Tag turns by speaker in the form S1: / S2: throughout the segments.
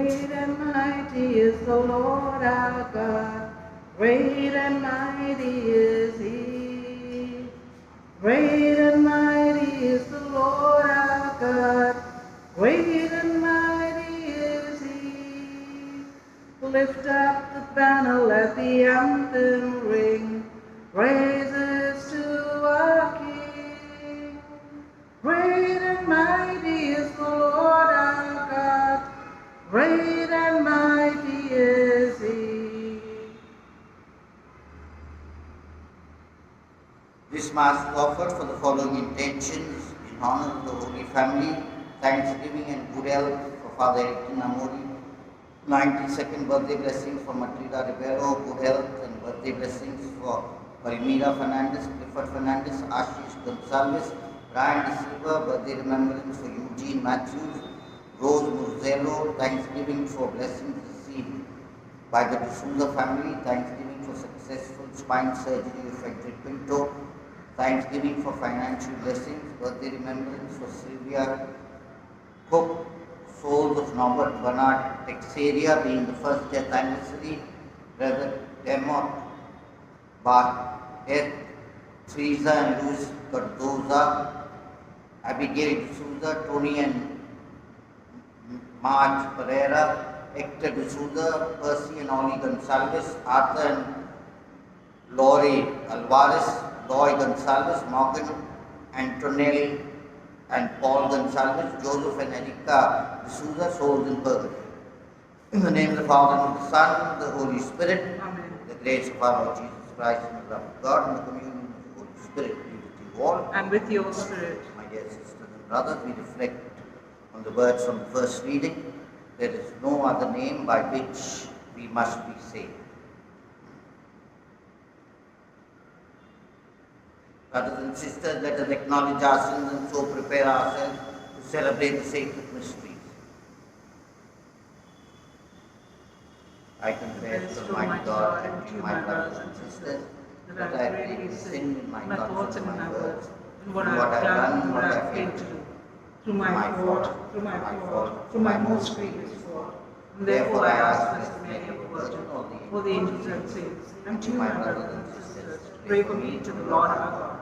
S1: Great and mighty is the Lord our God. Great and mighty is He. Great and mighty is the Lord our God. Great and mighty is He. Lift up the banner, let the anthem ring. Praises to our King. Great and mighty is the Lord our God. Great and mighty is He.
S2: This Mass is offered for the following intentions: in honor of the Holy Family, thanksgiving and good health for Father Eric Namori, 92nd birthday blessings for Matilda Ribeiro, good health and birthday blessings for Palmira Fernandez, Clifford Fernandez, Ashish Gonsalves, Brian De Silva, birthday remembrance for Eugene Matthews, Rose Murzello, thanksgiving for blessings received by the D'Souza family, thanksgiving for successful spine surgery of Frederick Pinto, thanksgiving for financial blessings, birthday remembrance for Sylvia Cook, souls of Norbert Bernard Texeria being the first death anniversary, Brother Demont Barret, Teresa and Luis Cardoza, Abigail D'Souza, Tony and Marge Pereira, Hector D'Souza, Percy and Ollie Gonsalves, Arthur and Laurie Alvarez, Loy Gonsalves, Morgan Antonelli and Paul Gonsalves, Joseph and Erica D'Souza, souls in purgatory. In the name of the Father, and of the Son, and of the Holy Spirit,
S1: Amen.
S2: the grace of our Lord Jesus Christ, and the love of God, and the communion of the Holy Spirit be with you all.
S1: And with your spirit.
S2: My dear sisters and brothers, we reflect on the words from the first reading. There is no other name by which we must be saved. Brothers and sisters, let us acknowledge our sins and so prepare ourselves to celebrate the sacred mysteries. I confess to Almighty God and to my brothers and sisters that I have greatly sinned in my thoughts and my words,
S1: in what I have done and what I have failed to do. Through my fault, through my most grievous fault. And therefore I ask Blessed Mary, ever Virgin, for the angels and saints, and to you, my brothers and sisters, to pray for me to the Lord our God.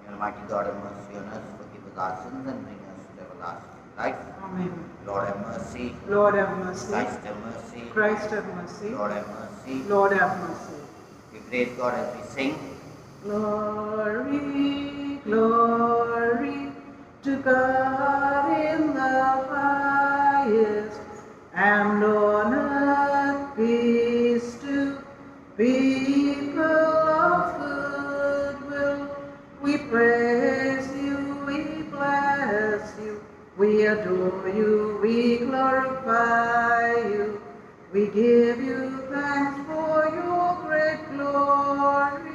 S2: May Almighty God have mercy on us, forgive us our sins, and bring us to everlasting life.
S1: Amen.
S2: Lord have mercy.
S1: Lord have mercy.
S2: Christ have mercy.
S1: Christ have mercy.
S2: Lord have mercy.
S1: Lord have mercy.
S2: We praise God as we sing.
S1: Glory, glory to God in the highest, and on earth peace to people of good will. We praise you, we bless you, we adore you, we glorify you, we give you thanks for your great glory.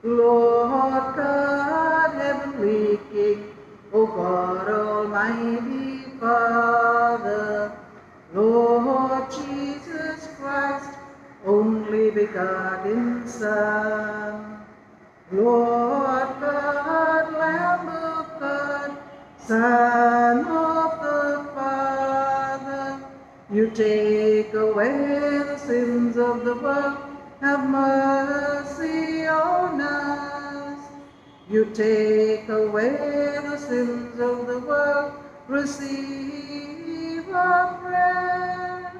S1: Lord God, heavenly King, O God, Almighty Father, Lord Jesus Christ, only begotten Son, Lord God, Lamb of God, Son of the Father, you take away the sins of the world, have mercy on us. You take away the sins of the world, receive our prayer.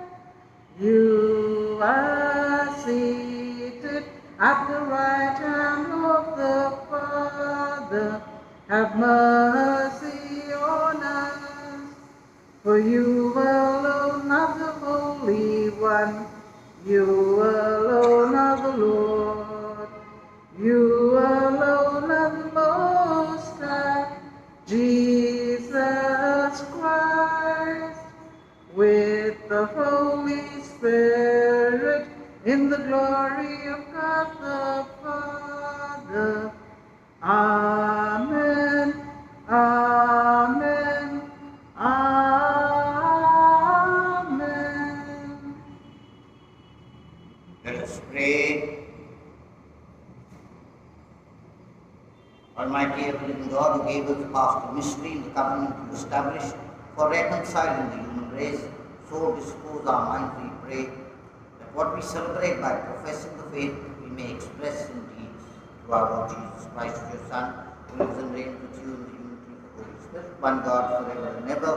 S1: You are seated at the right hand of the Father, have mercy on us. For you alone are the Holy One, you alone are the Lord, you alone are the Most High, Jesus Christ, with the Holy Spirit, in the glory of God the Father. Amen, amen, amen.
S2: Let us pray. Almighty ever-living God, who gave us the path to mystery and the covenant you established for reconciling the human race, so dispose our minds, we pray, that what we celebrate by professing the faith, we may express in deeds through our Lord Jesus Christ, your Son, who lives and reigns with you in the unity of the Holy Spirit, one God, forever and ever.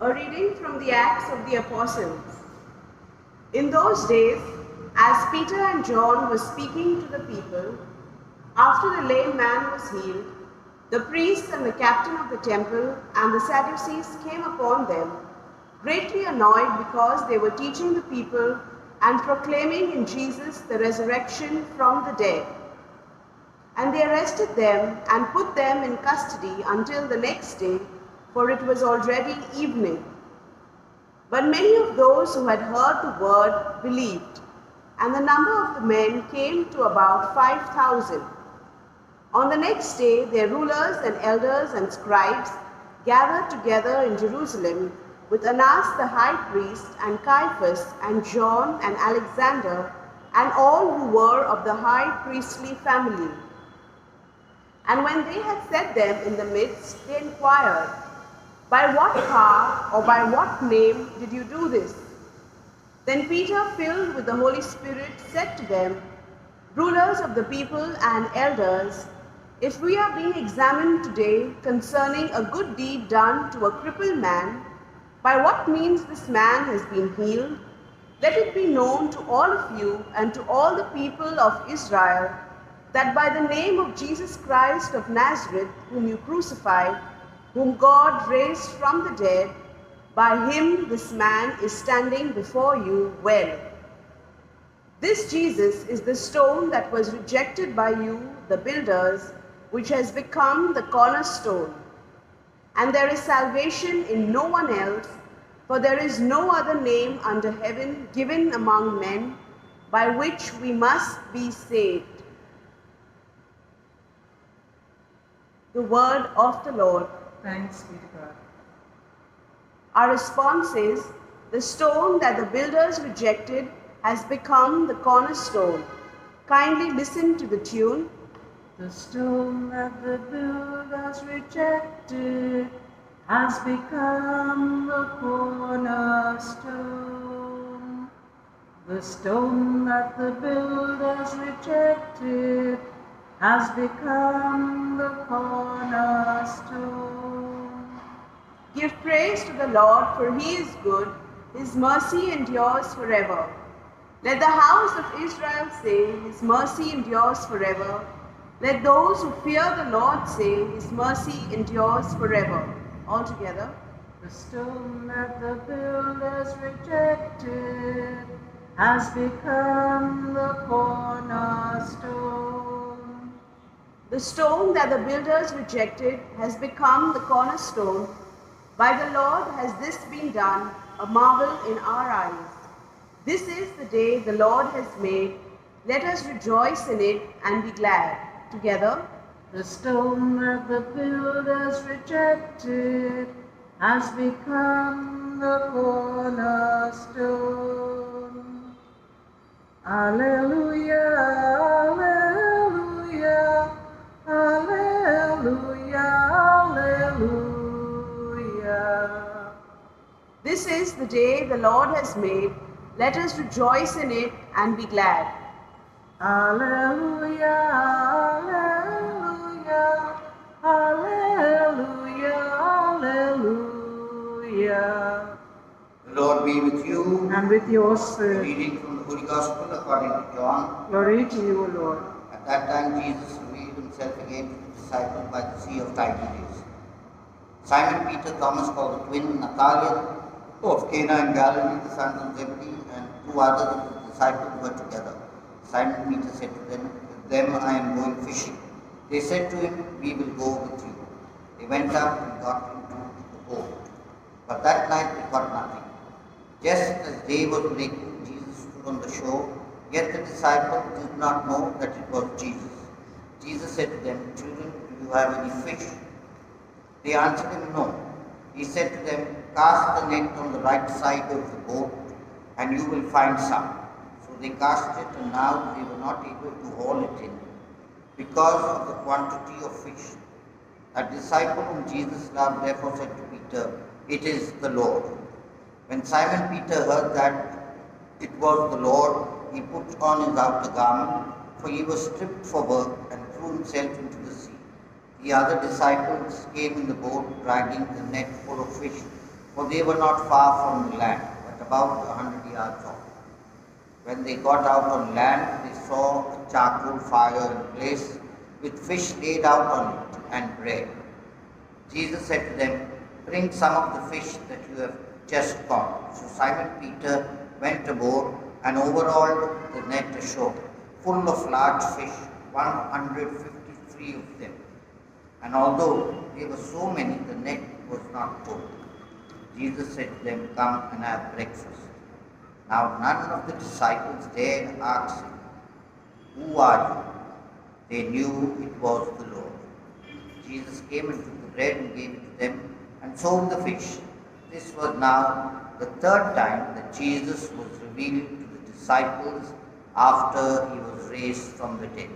S3: A reading from the Acts of the Apostles. In those days, as Peter and John were speaking to the people, after the lame man was healed, the priests and the captain of the temple and the Sadducees came upon them, greatly annoyed because they were teaching the people and proclaiming in Jesus the resurrection from the dead. And they arrested them and put them in custody until the next day, for it was already evening. But many of those who had heard the word believed, and the number of the men came to about 5,000. On the next day, their rulers and elders and scribes gathered together in Jerusalem with Annas the high priest and Caiaphas and John and Alexander and all who were of the high priestly family. And when they had set them in the midst, they inquired, "By what power or by what name did you do this?" Then Peter, filled with the Holy Spirit, said to them, "Rulers of the people and elders, if we are being examined today concerning a good deed done to a crippled man, by what means this man has been healed, let it be known to all of you and to all the people of Israel that by the name of Jesus Christ of Nazareth, whom you crucified, whom God raised from the dead, by him this man is standing before you well. This Jesus is the stone that was rejected by you, the builders, which has become the cornerstone. And there is salvation in no one else, for there is no other name under heaven given among men by which we must be saved." The word of the Lord.
S1: Thanks be to God.
S3: Our response is, the stone that the builders rejected has become the cornerstone. Kindly listen to the tune.
S1: The stone that the builders rejected has become the cornerstone. The stone that the builders rejected has become the cornerstone.
S3: Give praise to the Lord, for he is good. His mercy endures forever. Let the house of Israel say, his mercy endures forever. Let those who fear the Lord say, his mercy endures forever. All together.
S1: The stone that the builders rejected has become the cornerstone.
S3: The stone that the builders rejected has become the cornerstone. By the Lord has this been done, a marvel in our eyes. This is the day the Lord has made. Let us rejoice in it and be glad. Together.
S1: The stone that the builders rejected has become the cornerstone. Alleluia, alleluia, alleluia, alleluia.
S3: This is the day the Lord has made. Let us rejoice in it and be glad.
S1: Alleluia, alleluia, alleluia, alleluia.
S2: The Lord be with you.
S1: And with your
S2: A
S1: spirit.
S2: reading from the Holy Gospel according to John.
S1: Glory to you, O Lord.
S2: At that time Jesus revealed himself again to the disciples by the Sea of Tiberias. Simon Peter, Thomas called the twin, Nathanael of Cana in Galilee, the sons of Zebedee, and two others of the disciples were together. Simon Peter said to them, "With them I am going fishing." They said to him, "We will go with you." They went up and got into the boat. But that night they caught nothing. Just as day was breaking, Jesus stood on the shore, yet the disciples did not know that it was Jesus. Jesus said to them, "Children, do you have any fish?" They answered him, "No." He said to them, "Cast the net on the right side of the boat, and you will find some." So they cast it, and now they were not able to haul it in, because of the quantity of fish. A disciple whom Jesus loved therefore said to Peter, it is the Lord. When Simon Peter heard that it was the Lord, he put on his outer garment, for he was stripped for work, and threw himself into the sea. The other disciples came in the boat, dragging the net full of fish, for they were not far from the land, but about 100 yards off. When they got out on land, they saw a charcoal fire in place, with fish laid out on it, and bread. Jesus said to them, "Bring some of the fish that you have just caught." So Simon Peter went aboard and overhauled the net ashore, full of large fish, 153 of them. And although there were so many, the net was not full. Jesus said to them, "Come and have breakfast." Now none of the disciples dared ask him, "Who are you?" They knew it was the Lord. Jesus came and took the bread and gave it to them, and so the fish. This was now the third time that Jesus was revealed to the disciples after he was raised from the dead.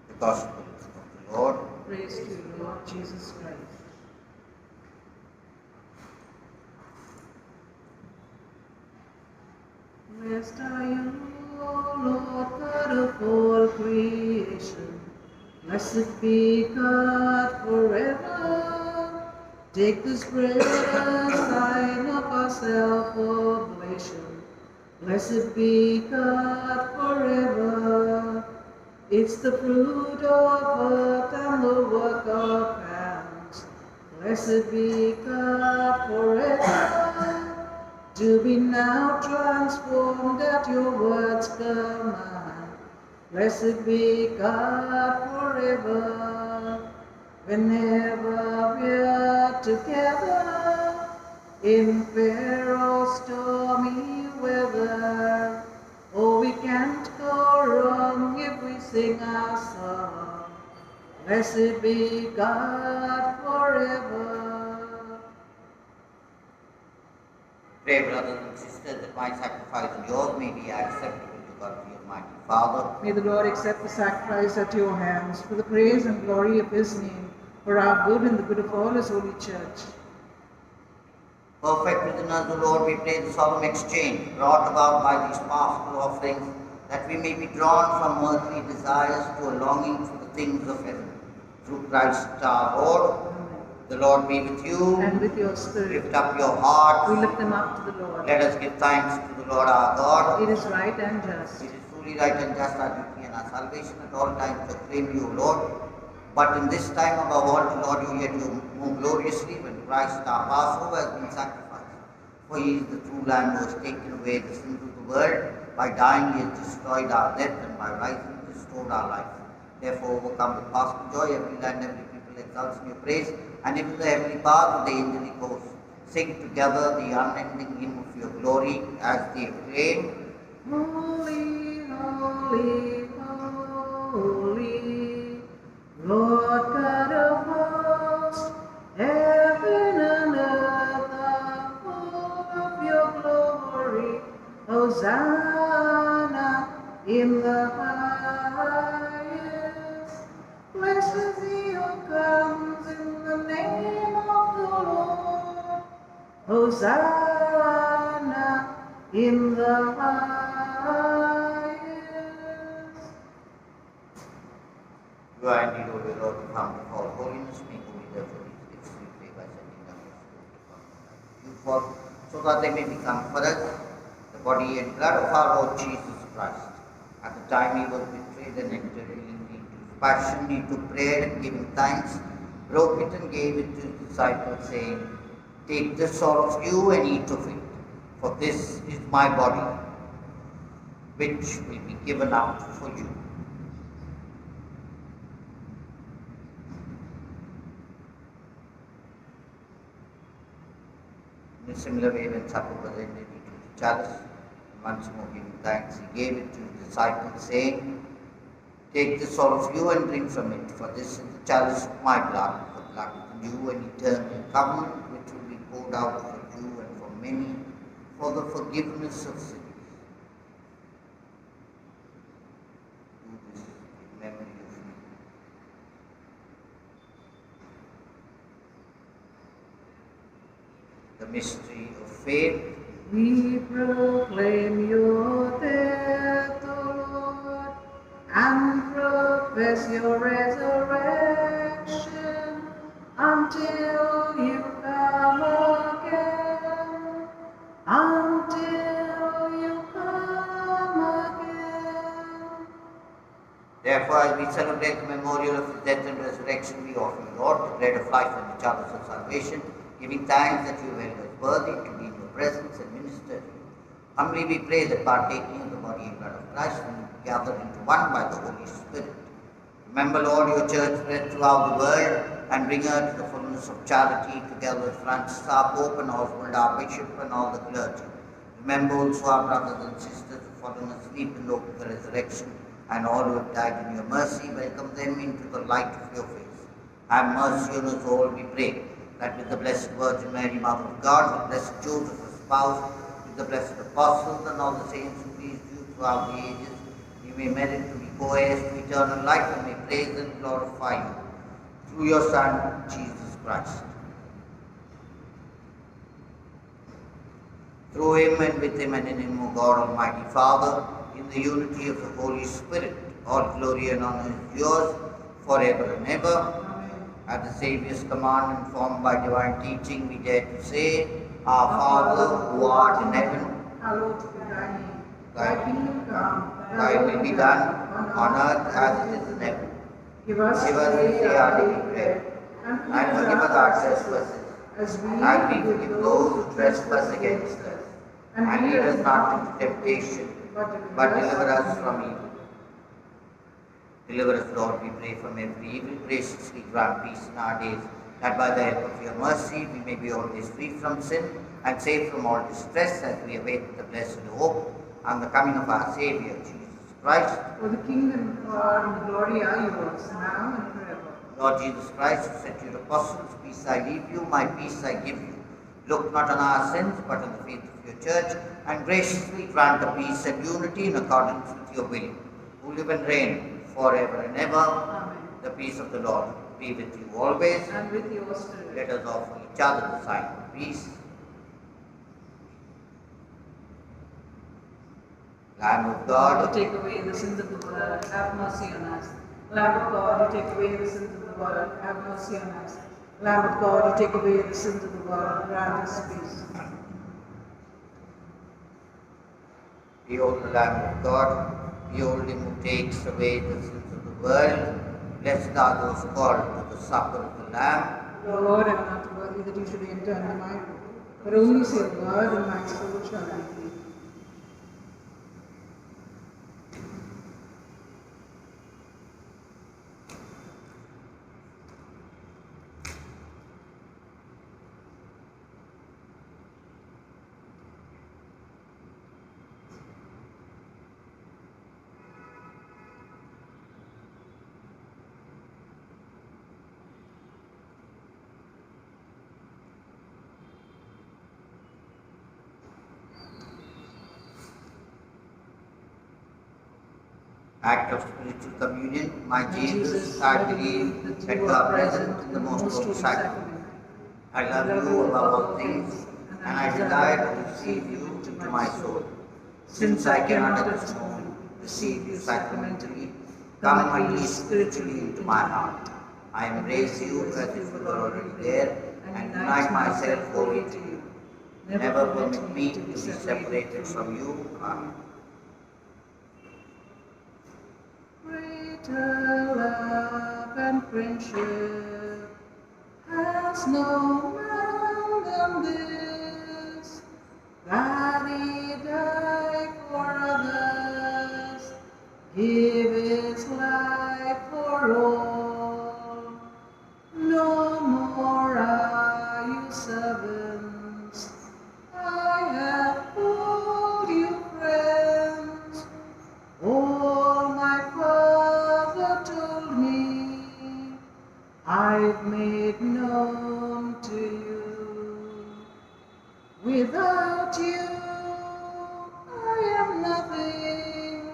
S2: The Gospel of the Lord.
S1: Praise to you, Lord Jesus Christ. Blessed are you, Lord God of all creation. Blessed be God forever. Take this bread as sign of our self-oblation. Blessed be God forever. It's the fruit of earth and the work of hands. Blessed be God forever. To be now transformed at your word's command. Blessed be God forever. Whenever we're together in fair or stormy weather, oh, we can't go wrong if we sing our song. Blessed be God forever.
S2: Pray, brothers and sisters, that my sacrifice and yours may be acceptable to God the Almighty Father.
S1: May the Lord accept the sacrifice at your hands for the praise and glory of his name, for our good and the good of all his holy church.
S2: Perfect within us, O Lord, we pray the solemn exchange brought about by these powerful offerings, that we may be drawn from earthly desires to a longing for the things of heaven. Through Christ our Lord. The Lord be with you.
S1: And with your spirit.
S2: Lift up your hearts.
S1: We lift them up to the Lord.
S2: Let us give thanks to the Lord our God.
S1: It is right and just.
S2: It is truly right and just, our duty and our salvation at all times to acclaim you, O Lord. But in this time above all, to Lord you yet more gloriously when Christ our Passover has been sacrificed. For he is the true Lamb who has taken away the sins of the world. By dying he has destroyed our death, and by rising he restored our life. Therefore, overcome with paschal joy, every land, every people exalts in your praise, and even the heavenly powers of the angelic host sing together the unending hymn of your glory as they acclaim,
S1: Holy, holy, holy, Lord God of hosts, heaven and earth are full of your glory. Hosanna in the highest. Blessed is he who comes in the name of the Lord. Hosanna in the highest.
S2: You are indeed, O Lord, the fount of all holiness. Make holy therefore these gifts we pray by sending down your Spirit upon you for, so that they may become for us the body and blood of our Lord Jesus Christ. At the time he was betrayed and entered into his passion, he took bread and giving thanks, broke it and gave it to his disciples, saying, "Take this all of you and eat of it, for this is my body, which will be given up for you." In a similar way, when supper was ended, he took the chalice, and once more giving thanks, he gave it to his disciples, saying, "Take this all of you and drink from it, for this is the chalice of my blood, for blood of the new and eternal covenant, which will be poured out for you and for many for the forgiveness of sins. Do this in memory of me. The mystery of faith.
S1: We proclaim your death, O Lord, and profess your resurrection until you come again. Until you come again.
S2: Therefore, as we celebrate the memorial of his death and resurrection, we offer you, Lord, the bread of life and the chalice of salvation, giving thanks that you have held us worthy to be in your presence and minister to you. Humbly we pray that partaking of the body and blood of Christ, we may be gathered into one by the Holy Spirit. Remember, Lord, your church spread throughout the world and bring her to the fullness of charity, together with Francis, our Pope, and Oswald, our Bishop, and all the clergy. Remember also our brothers and sisters who have fallen asleep in hope of the resurrection, and all who have died in your mercy. Welcome them into the light of your face. Have mercy on us all, we pray, that with the Blessed Virgin Mary, Mother of God, with Blessed Joseph, her spouse, with the blessed apostles and all the saints who pleased you throughout the ages, we may merit to be co-heirs to eternal life and may praise and glorify you through your Son, Jesus Christ. Through him and with him and in him, O God, Almighty Father, in the unity of the Holy Spirit, all glory and honor is yours forever and ever. At the Saviour's command, informed by divine teaching, we dare to say, Our Father, who art in heaven,
S1: Hallowed be thy name.
S2: Thy
S1: Thy kingdom come.
S2: thy will be done on earth as it is in heaven.
S1: Give us
S2: Give us this day our daily bread, and forgive us our trespasses,
S1: as we
S2: forgive those who trespass against us. And lead us not into temptation, but deliver us from evil. Deliver us, Lord, we pray, from every evil. Graciously grant peace in our days, that by the help of your mercy we may be always free from sin and safe from all distress, as we await the blessed hope and the coming of our Saviour, Jesus Christ.
S1: For the kingdom, power, and the glory are yours, now and forever.
S2: Lord Jesus Christ, who said to your apostles, Peace I leave you, my peace I give you. Look not on our sins, but on the faith of your church, and graciously grant the peace and unity in accordance with your will, who live and reign forever and ever.
S1: Amen.
S2: The peace of the Lord be with you always.
S1: And with your spirit.
S2: Let us offer each other the sign of peace. Lamb of
S1: God,
S2: God,
S1: you take away the sins of the world, have mercy on us. Lamb of God, you take away the sins of the world, have mercy on us. Lamb of God, you take away the sins of the world, grant us peace.
S2: behold the Lamb of God, behold him who takes away the sins of the world. Blessed are those called to the supper of the Lamb.
S1: Lord, I am not worthy that you should enter under my roof, but only say a word, and my soul shall be healed.
S2: Act of spiritual communion. My Jesus, I believe that you are present in the most holy sacrament. I love you above all things, and I desire to receive you into my soul. Since I cannot at this moment receive you sacramentally, come at least spiritually into my heart. I embrace you as if you were already there, and unite myself wholly to you. Never permit me to be separated from you. Amen.
S1: Greater love and friendship has no man than this, that he died for others, give his life for all. No more are you servants, I have called you friends. All my father told me, I I've made known to you. Without you, I am nothing.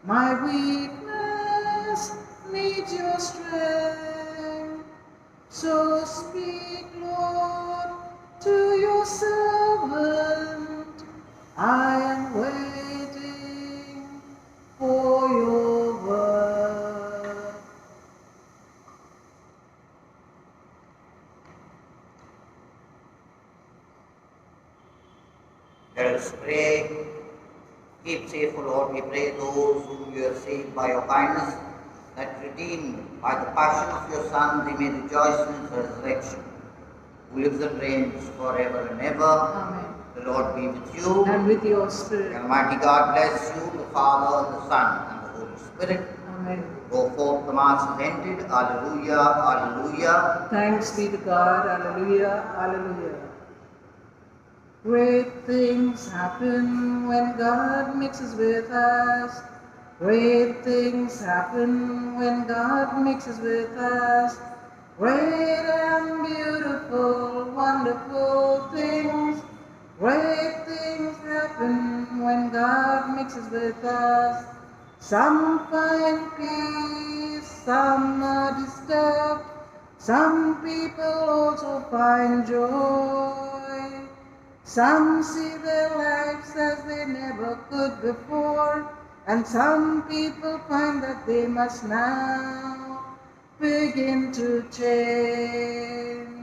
S1: My weakness needs your strength. So speak, Lord, to your servant. I am waiting for your word.
S2: Let us pray. Keep safe, O Lord, we pray, those whom you have saved by your kindness, that redeemed by the passion of your Son, they may rejoice in his resurrection, who lives and reigns forever and ever.
S1: Amen.
S2: The Lord be with you.
S1: And with your spirit.
S2: The Almighty God bless you, the Father, the Son, and the Holy Spirit.
S1: Amen.
S2: Go forth, the Mass is ended. Alleluia, alleluia.
S1: Thanks be to God. Alleluia, alleluia. Great things happen when God mixes with us. Great things happen when God mixes with us. Great and beautiful, wonderful things. Great things happen when God mixes with us. Some find peace, some are disturbed. Some people also find joy. Some see their lives as they never could before, and some people find that they must now begin to change.